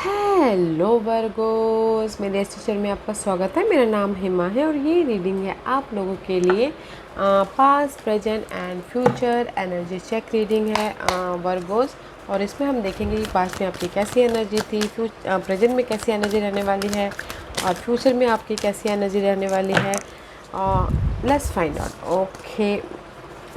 Hello Virgo's, मेरे इस teacher में आपका स्वागत है। मेरा नाम हिमा है और ये रीडिंग है आप लोगों के लिए। Past, present and future energy check reading है वर्गोस। और इसमें हम देखेंगे कि पास्ट में आपकी कैसी एनर्जी थी, प्रेजेंट में कैसी एनर्जी रहने वाली है और फ्यूचर में आपकी कैसी एनर्जी रहने वाली है। Let's find out. Okay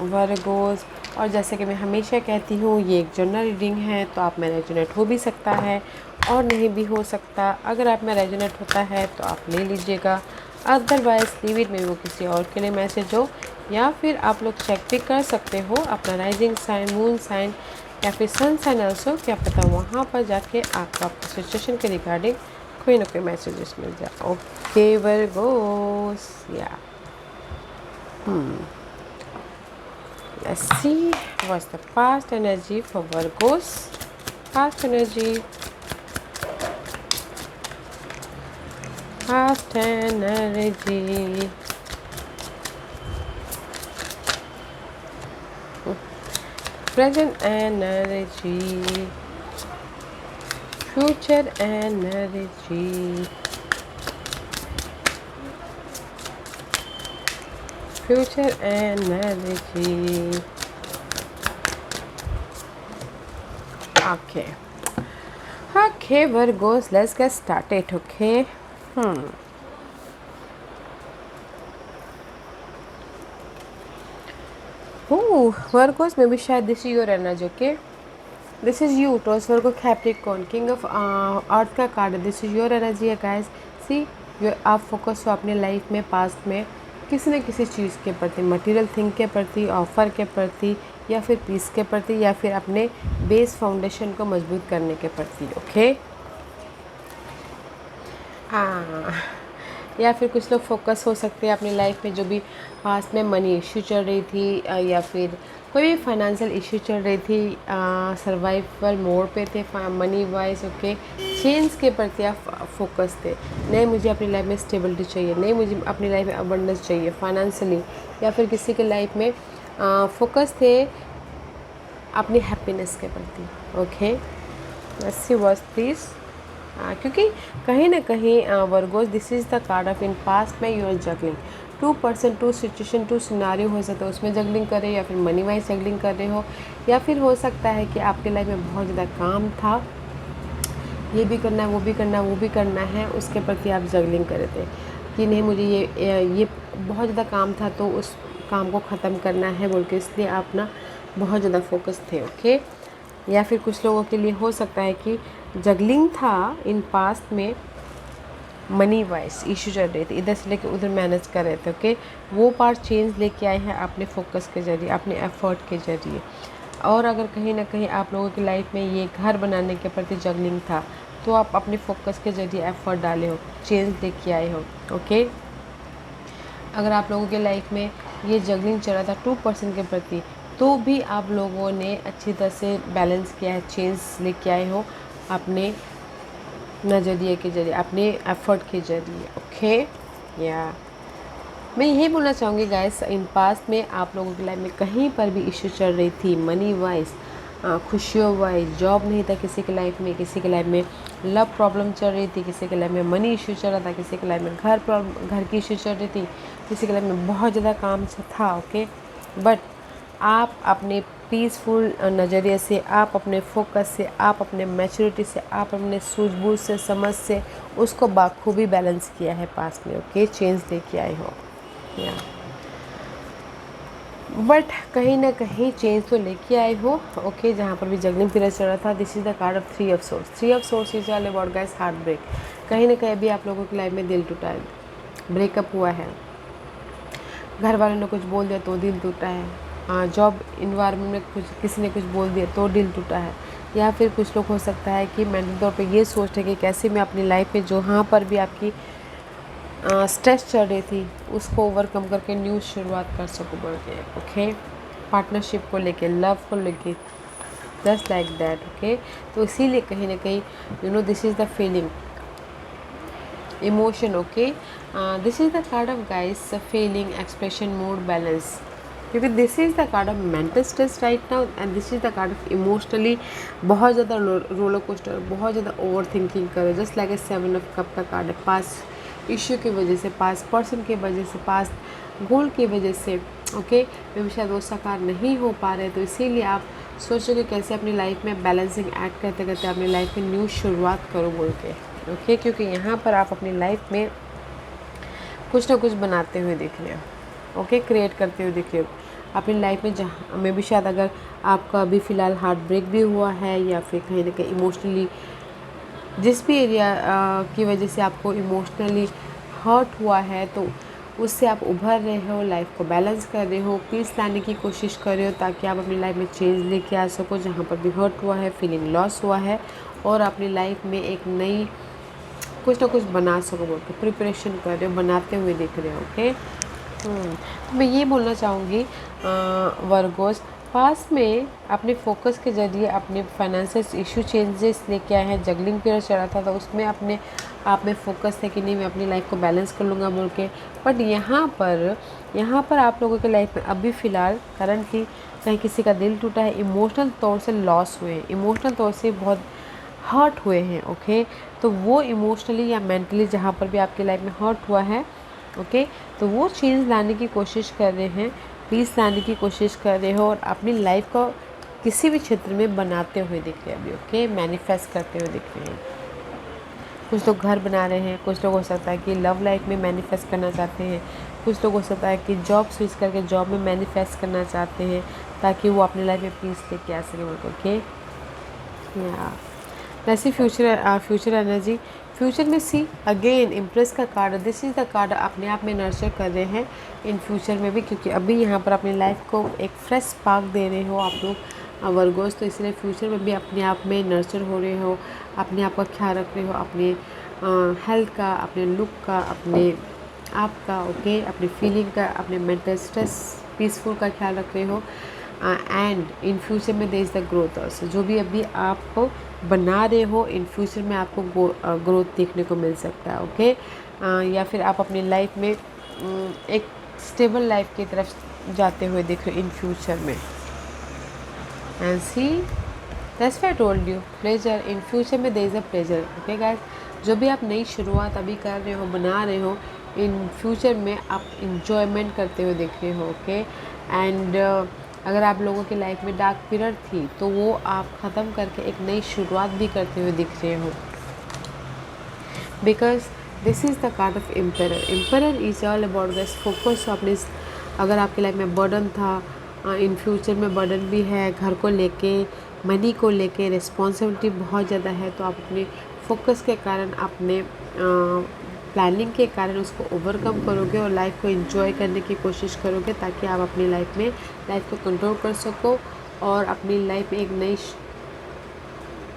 Virgo's, और जैसे कि मैं हमेशा कहती हूँ, ये एक जनरल रीडिंग है, तो आप में रेजोनेट हो भी सकता है और नहीं भी हो सकता। अगर आप में रेजोनेट होता है तो आप ले लीजिएगा, अदरवाइज लीव इट, में वो किसी और के लिए मैसेज हो। या फिर आप लोग चेक भी कर सकते हो अपना राइजिंग साइन, मून साइन या फिर सन साइन ऑल्सो, क्या पता वहाँ पर जाके आपको आपकी सिचुएशन के रिगार्डिंग कोई ना कोई मैसेजेस मिल जाए। ओके वर्गोस, या let's see what's the past energy for Virgos. Past energy. Past energy. Present energy. Future energy. Future energy. Okay. Okay, Virgos, let's get started, okay? Virgos, maybe शायद this is your energy, okay? This is you, Taurus, Virgo, Capricorn, King of Earth का card. This is your energy है guys. See, आप focus हो अपने life में, past में किसी न किसी चीज़ के प्रति, मटेरियल थिंग के प्रति, ऑफर के प्रति, या फिर पीस के प्रति, या फिर अपने बेस फाउंडेशन को मजबूत करने के प्रति। ओके हाँ, या फिर कुछ लोग फोकस हो सकते हैं अपनी लाइफ में जो भी पास्ट में मनी इश्यू चल रही थी, या फिर कोई भी फाइनेंशियल इश्यू चल रही थी, सर्वाइवल मोड पे थे मनी वाइज। ओके, चेंज के प्रति आप फोकस थे। नहीं, मुझे अपनी लाइफ में स्टेबिलिटी चाहिए, नहीं मुझे अपनी लाइफ में अबंडेंस चाहिए फाइनेंशियली, या फिर किसी के लाइफ में फोकस थे अपनी हैप्पीनेस के प्रति। Okay, let's see what's this. क्योंकि कहीं ना कहीं Virgos, this is the card of in past में you are juggling 2%, 2 situation, 2 scenario हो सकता है, उसमें जगलिंग कर रहे हो, या फिर मनी वाइज जगलिंग कर रहे हो, या फिर हो सकता है कि आपके लाइफ में बहुत ज़्यादा काम था, ये भी करना है, वो भी करना है, वो भी करना है, उसके प्रति आप जगलिंग कर रहे थे कि नहीं मुझे ये बहुत ज़्यादा काम था तो उस काम को ख़त्म करना है बोल के, इसलिए आप ना बहुत ज़्यादा फोकस थे। ओके, या फिर कुछ लोगों के लिए हो सकता है कि जगलिंग था इन पास्ट में, मनी वाइज इशू चल रही थी, इधर से लेके उधर मैनेज कर रहे थे। ओके, वो पार्ट चेंज लेके आए हैं अपने फोकस के ज़रिए, अपने एफर्ट के ज़रिए। और अगर कहीं ना कहीं आप लोगों की लाइफ में ये घर बनाने के प्रति जगलिंग था, तो आप अपने फोकस के ज़रिए एफर्ट डाले हो, चेंज लेके आए हो। ओके, अगर आप लोगों के लाइफ में ये जगलिंग चल रहा था 2% के प्रति, तो भी आप लोगों ने अच्छी तरह से बैलेंस किया है, चेंज लेके आए हो अपने नज़रिए के ज़रिए, अपने एफर्ट के ज़रिए। ओके, या मैं यही बोलना चाहूँगी गाइस, इन पास्ट में आप लोगों की लाइफ में कहीं पर भी इश्यू चल रही थी मनी वाइज, खुशियों वाइज, जॉब नहीं था किसी के लाइफ में, किसी के लाइफ में लव प्रॉब्लम चल रही थी, किसी के लाइफ में मनी इश्यू चल रहा था, किसी के लाइफ में घर की इश्यू चल रही थी, किसी के लाइफ में बहुत ज़्यादा काम था। ओके, बट आप अपने पीसफुल नज़रिए से, आप अपने फोकस से, आप अपने मैच्योरिटी से, आप अपने सूझबूझ से, समझ से उसको बाखूबी बैलेंस किया है पास्ट में। ओके, चेंज लेके आए हो, या बट कहीं ना कहीं चेंज तो लेके आए हो। ओके, जहाँ पर भी जगलिंग पीरियड चल रहा था, this is the card of 3 of swords. 3 of swords is all about guys heartbreak. कहीं ना कहीं अभी आप लोगों की लाइफ में दिल टूटा है, ब्रेकअप हुआ है, घर वालों ने कुछ बोल दिया तो दिल टूटा है, जॉब इन्वायरमेंट में किसी ने कुछ बोल दिया तो दिल टूटा है, या फिर कुछ लोग हो सकता है कि मेंटल तौर पे ये सोच रहे कि कैसे मैं अपनी लाइफ में जहाँ पर भी आपकी स्ट्रेस चल रही थी उसको ओवरकम करके न्यू शुरुआत कर सकूँ बोल के। ओके, पार्टनरशिप को लेके, लव को लेके, जस्ट लाइक दैट। ओके, तो इसीलिए कहीं ना कहीं this is the feeling, emotion। Okay, this is the card of guys, feeling, expression, mood, balance। क्योंकि this is the card of mental stress right now and this is the card of emotionally बहुत ज़्यादा roller coaster, बहुत ज़्यादा over thinking करे, just like a 7 of cup का card है। Past issue की वजह से, पास्ट पर्सन की वजह से, पास्ट गोल की वजह से, ओके मे शायद वो साकार नहीं हो पा रहे, तो इसीलिए आप सोचोगे कैसे अपनी लाइफ में बैलेंसिंग एक्ट करते करते अपनी लाइफ में न्यू शुरुआत करो बोल के, ओके क्योंकि यहाँ पर आप अपनी लाइफ में कुछ ना कुछ बनाते हुए दिख रहे हो, ओके क्रिएट करते हुए दिख रहे हो अपनी लाइफ में, जहाँ में भी शायद अगर आपका अभी फ़िलहाल हार्ट ब्रेक भी हुआ है या फिर कहीं ना कहीं इमोशनली जिस भी एरिया की वजह से आपको इमोशनली हर्ट हुआ है, तो उससे आप उभर रहे हो, लाइफ को बैलेंस कर रहे हो, पीस लाने की कोशिश कर रहे हो ताकि आप अपनी लाइफ में चेंज लेके आ सको जहाँ पर भी हर्ट हुआ है, फीलिंग लॉस हुआ है, और अपनी लाइफ में एक नई कुछ ना कुछ बना सको बोल के प्रिपरेशन कर रहे हो, बनाते हुए दिख रहे हो, ओके। तो मैं ये बोलना चाहूँगी वर्गोस, पास में अपने फोकस के ज़रिए अपने फाइनेंशियल इशू चेंजेस लेके आए हैं, जगलिंग पीरियड चला था तो उसमें अपने आप में फोकस है कि नहीं मैं अपनी लाइफ को बैलेंस कर लूँगा बोल के, बट यहाँ पर आप लोगों के लाइफ में अभी फ़िलहाल करंटली कहीं किसी का दिल टूटा है, इमोशनल तौर से लॉस हुए हैं, इमोशनल तौर से बहुत हर्ट हुए हैं, ओके तो वो इमोशनली या मेंटली जहाँ पर भी आपकी लाइफ में हर्ट हुआ है, ओके तो वो चेंज लाने की कोशिश कर रहे हैं, पीस लाने की कोशिश कर रहे हो और अपनी लाइफ को किसी भी क्षेत्र में बनाते हुए दिख रहे हैं अभी, ओके मैनिफेस्ट करते हुए दिख रहे हैं। कुछ लोग घर बना रहे हैं, कुछ लोग हो सकता है कि लव लाइफ में मैनिफेस्ट करना चाहते हैं, कुछ लोग हो सकता है कि जॉब स्विच करके जॉब में मैनिफेस्ट करना चाहते हैं ताकि वो अपनी लाइफ में पीस लेके आ सके, ओके या वैसे फ्यूचर एनर्जी, फ्यूचर में सी अगेन इम्प्रेस का card, this is the card अपने आप में नर्चर कर रहे हैं इन फ्यूचर में भी, क्योंकि अभी यहाँ पर अपनी लाइफ को एक फ्रेश स्पार्क दे रहे हो आप लोग वर्गोस, तो इसलिए फ्यूचर में भी अपने आप में नर्चर हो रहे हो, अपने आप का ख्याल रख रहे हो, अपने हेल्थ का, अपने लुक का, अपने आप का, ओके अपनी फीलिंग का, अपने मेंटल स्ट्रेस पीसफुल का ख्याल रख रहे हो, एंड इन फ्यूचर में there is the growth also, जो भी अभी आप बना रहे हो इन फ्यूचर में आपको ग्रोथ देखने को मिल सकता है, ओके या फिर आप अपनी लाइफ में एक स्टेबल लाइफ की तरफ जाते हुए दिख रहे हो इन फ्यूचर में, and see that's why I told you pleasure, in future में there is a pleasure, okay guys जो भी आप नई शुरुआत अभी कर रहे हो, बना रहे हो, इन फ्यूचर में आप इंजॉयमेंट करते हुए दिख रहे हो, ओके एंड अगर आप लोगों की लाइफ में डार्क पीरियड थी तो वो आप ख़त्म करके एक नई शुरुआत भी करते हुए दिख रहे हो, because this is the card of emperor, emperor is all about this focus अपने, अगर आपकी लाइफ में बर्डन था, इन फ्यूचर में बर्डन भी है, घर को लेके, मनी को लेके रिस्पॉन्सिबिलिटी बहुत ज़्यादा है, तो आप अपने फोकस के कारण, अपने प्लानिंग के कारण उसको ओवरकम करोगे और लाइफ को एंजॉय करने की कोशिश करोगे ताकि आप अपनी लाइफ में लाइफ को कंट्रोल कर सको और अपनी लाइफ में एक नई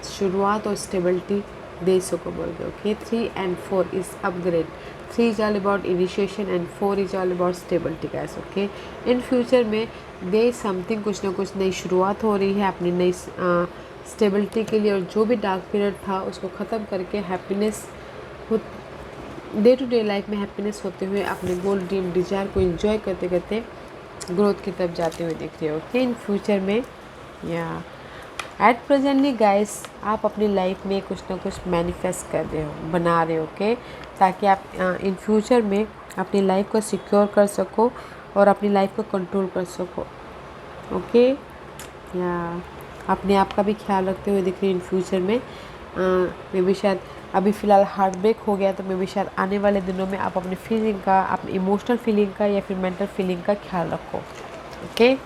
शुरुआत और स्टेबिलिटी दे सको बोलते, okay 3 and 4 is upgrade, 3 is all about initiation and 4 is all about stability guys, okay in future में दे समथिंग, कुछ ना कुछ नई शुरुआत हो रही है अपनी नई स्टेबिलिटी के लिए, और जो भी डार्क पीरियड था उसको ख़त्म करके happiness day to day life में हैप्पीनेस होते हुए अपने गोल ड्रीम डिजायर को एंजॉय करते करते ग्रोथ की तरफ जाते हुए दिख रहे हो, ओके इन फ्यूचर में या एट प्रेजेंटली गाइस आप अपनी लाइफ में कुछ ना कुछ मैनिफेस्ट कर रहे हो, बना रहे हो, ओके ताकि आप इन फ्यूचर में अपनी लाइफ को सिक्योर कर सको और अपनी लाइफ को कंट्रोल कर सको, ओके या अपने आप का भी ख्याल रखते हुए दिख रही इन फ्यूचर में, मे भी शायद अभी फ़िलहाल हार्ट ब्रेक हो गया तो मे भी शायद आने वाले दिनों में आप अपनी फीलिंग का, अपनी इमोशनल फीलिंग का या फिर मेंटल फीलिंग का ख्याल रखो, ओके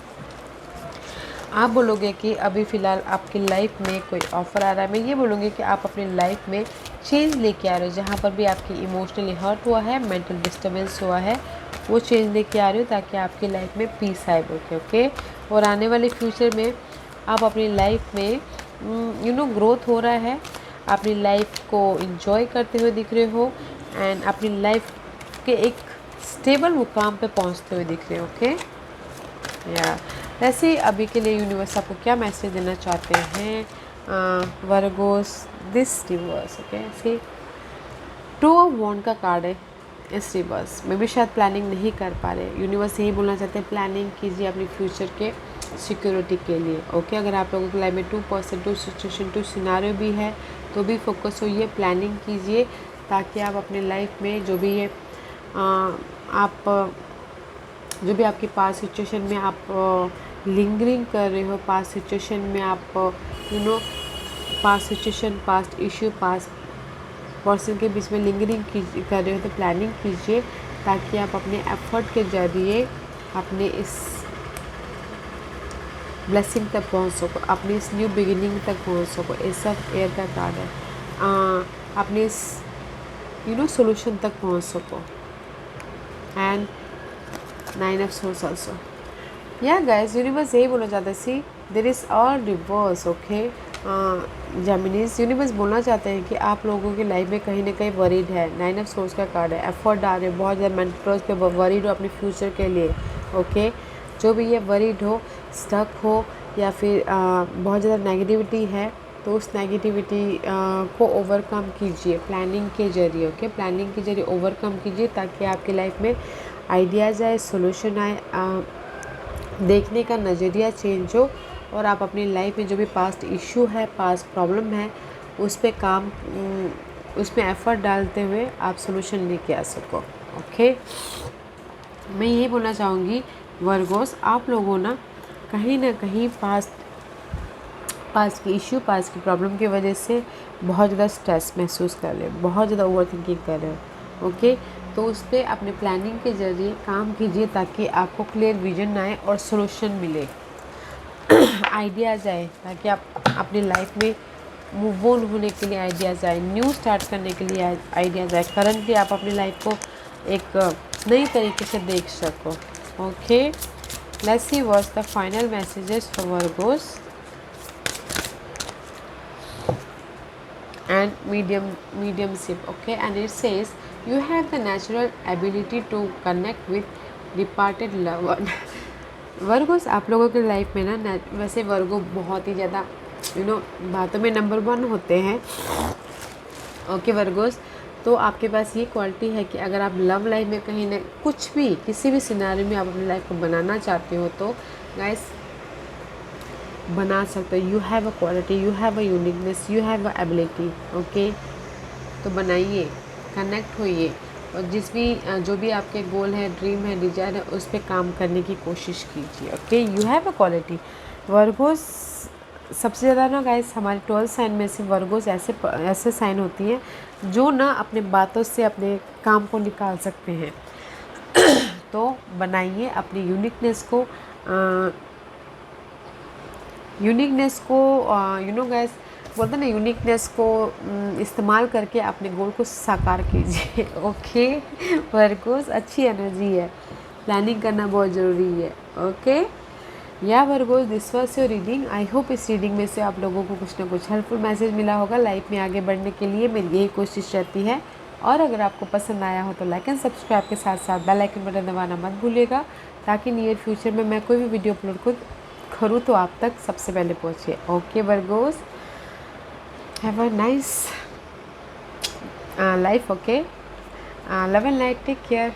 आप बोलोगे कि अभी फ़िलहाल आपकी लाइफ में कोई ऑफ़र आ रहा है, मैं ये बोलूँगी कि आप अपनी लाइफ में चेंज लेके आ रहे हो, जहाँ पर भी आपकी इमोशनली हर्ट हुआ है, मेंटल डिस्टर्बेंस हुआ है, वो चेंज लेके आ रहे हो ताकि आपकी लाइफ में पीस आए बोल के, ओके और आने वाले फ्यूचर में आप अपनी लाइफ में ग्रोथ हो रहा है, अपनी लाइफ को एंजॉय करते हुए दिख रहे हो एंड अपनी लाइफ के एक स्टेबल मुकाम पे पहुंचते हुए दिख रहे हो, ओके या वैसे अभी के लिए यूनिवर्स आपको क्या मैसेज देना चाहते हैं Virgos this reverse, okay see 2 of wand का कार्ड है, इस रिवर्स में भी शायद प्लानिंग नहीं कर पा रहे। यूनिवर्स यही बोलना चाहते हैं, प्लानिंग कीजिए अपनी फ्यूचर के सिक्योरिटी के लिए। ओके, अगर आप लोगों की लाइफ में 2% 2 सिचुएशन 2 सिनारियो भी है तो भी फोकस होइए, प्लानिंग कीजिए, ताकि आप अपने लाइफ में जो भी ये आप जो भी आपकी पास्ट सिचुएशन में आप लिंगरिंग कर रहे हो, पास्ट सिचुएशन में आप past situation, past issue, past person के बीच में लिंगरिंग कर रहे हो तो प्लानिंग कीजिए, ताकि आप अपने एफर्ट के ज़रिए अपने इस ब्लेसिंग तक पहुंच सको, अपनी इस न्यू बिगिनिंग तक पहुंच सको। ये सब एयर का कार्ड है। अपने इस सोल्यूशन तक पहुंच सको। And 9 of swords also. या गाइस, यूनिवर्स यही बोलना चाहता है, see there is all reverse. Okay Geminis, universe बोलना चाहते हैं कि आप लोगों की लाइफ में कहीं ना कहीं वरीड है। 9 ऑफ सोर्स का कार्ड है, एफर्ट डाल रहे हो बहुत ज़्यादा, मेंटर्स पे वरीड हो अपने फ्यूचर के लिए। ओके, जो भी ये वरीड हो, स्टक हो, या फिर बहुत ज़्यादा नेगेटिविटी है, तो उस नेगेटिविटी को ओवरकम कीजिए प्लानिंग के ज़रिए। ओके, प्लानिंग के ज़रिए ओवरकम कीजिए, ताकि आपकी लाइफ में आइडियाज़ आए, सोल्यूशन आए, देखने का नज़रिया चेंज हो, और आप अपनी लाइफ में जो भी पास्ट इशू है, पास्ट प्रॉब्लम है, उस पे काम, उसमें एफ़र्ट डालते हुए आप सोल्यूशन लेके आ सको। ओके, मैं यही बोलना चाहूँगी वर्गोस, आप लोगों ना कहीं पास्ट की इशू, पास्ट की प्रॉब्लम की वजह से बहुत ज़्यादा स्ट्रेस महसूस कर रहे हो, बहुत ज़्यादा ओवर थिंकिंग कर रहे हो। ओके, तो उस पर अपने प्लानिंग के ज़रिए काम कीजिए, ताकि आपको क्लियर विजन आए और सोल्यूशन मिले, आइडियाज़ आए, ताकि आप अपनी लाइफ में मूव ऑन होने के लिए आइडियाज़ आए, न्यू स्टार्ट करने के लिए आइडियाज़ आए, करंटली आप अपनी लाइफ को एक नई तरीके से देख सको। Okay, let's see what's the final messages for Virgo's and mediumship. Okay, and it says you have the natural ability to connect with departed loved one. Virgo's, आप लोगों की लाइफ में ना वैसे वर्गो बहुत ही ज़्यादा बातों में नंबर 1 होते हैं। ओके वर्गोस, तो आपके पास ये क्वालिटी है कि अगर आप लव लाइफ में कहीं ना कुछ भी किसी भी सिनारियो में आप अपनी लाइफ को बनाना चाहते हो तो गाइस बना सकते हो। You have a quality, you have a uniqueness, you have a ability. Okay, तो बनाइए, कनेक्ट होइए, और जो भी आपके गोल है, ड्रीम है, डिजायर है, उस पर काम करने की कोशिश कीजिए। Okay, you have a quality. Virgo's सबसे ज़्यादा ना गाइस हमारे 12 साइन में से वर्गोस ऐसे साइन होती हैं जो ना अपने बातों से अपने काम को निकाल सकते हैं। तो बनाइए अपनी यूनिकनेस को गाइस बोलते ना, यूनिकनेस को इस्तेमाल करके अपने गोल को साकार कीजिए। ओके वर्गोस, अच्छी एनर्जी है, प्लानिंग करना बहुत ज़रूरी है। ओके या Virgo's, this was your reading. I hope इस रीडिंग में से आप लोगों को कुछ ना कुछ हेल्पफुल मैसेज मिला होगा। लाइफ में आगे बढ़ने के लिए मेरी यही कोशिश रहती है, और अगर आपको पसंद आया हो तो लाइक एंड सब्सक्राइब के साथ साथ बेल आइकन बटन दबाना मत भूलिएगा, ताकि नियर फ्यूचर में मैं कोई भी वीडियो अपलोड करूँ तो आप तक सबसे पहले पहुँचे। Okay Virgos, have a nice life. Okay, love and light, take care.